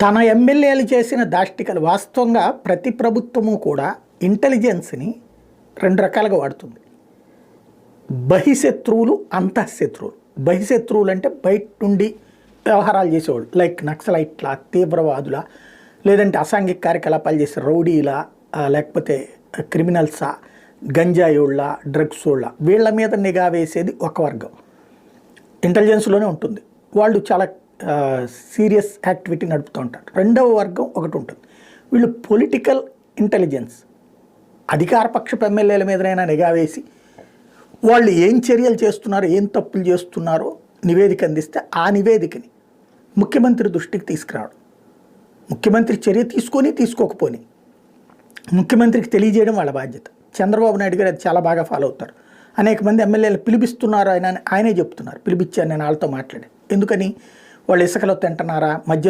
తన ఎమ్మెల్యేలు చేసిన దాష్టికలు వాస్తవంగా ప్రతి ప్రభుత్వము కూడా ఇంటెలిజెన్స్ని రెండు రకాలుగా వాడుతుంది. బహిశత్రువులు, అంతఃశత్రువులు. బహిశత్రువులు అంటే బయట నుండి వ్యవహారాలు చేసేవాళ్ళు, లైక్ నక్సలైట్ల, తీవ్రవాదుల, లేదంటే అసాంఘిక కార్యకలాపాలు చేసే రౌడీల, లేకపోతే క్రిమినల్సా, గంజాయోళ్ళ, డ్రగ్స్ వాళ్ళ, వీళ్ళ మీద నిఘా వేసేది ఒక వర్గం ఇంటెలిజెన్స్లోనే ఉంటుంది. వాళ్ళు చాలా సీరియస్ యాక్టివిటీ నడుపుతూ ఉంటారు. రెండవ వర్గం ఒకటి ఉంటుంది, వీళ్ళు పొలిటికల్ ఇంటెలిజెన్స్, అధికారపక్షపు ఎమ్మెల్యేల మీదనైనా నిఘా వేసి వాళ్ళు ఏం చర్యలు చేస్తున్నారో, ఏం తప్పులు చేస్తున్నారో నివేదిక అందిస్తే ఆ నివేదికని ముఖ్యమంత్రి దృష్టికి తీసుకురావడం, ముఖ్యమంత్రి చర్య తీసుకొని తీసుకోకపోని ముఖ్యమంత్రికి తెలియజేయడం వాళ్ళ బాధ్యత. చంద్రబాబు నాయుడు గారు అది చాలా బాగా ఫాలో అవుతారు. అనేక మంది ఎమ్మెల్యేలు పిలిపిస్తున్నారు, ఆయనే చెప్తున్నారు, పిలిపించాను నేను వాళ్ళతో మాట్లాడి. ఎందుకని? వాళ్ళు ఇసుకలో తింటున్నారా, మధ్యలో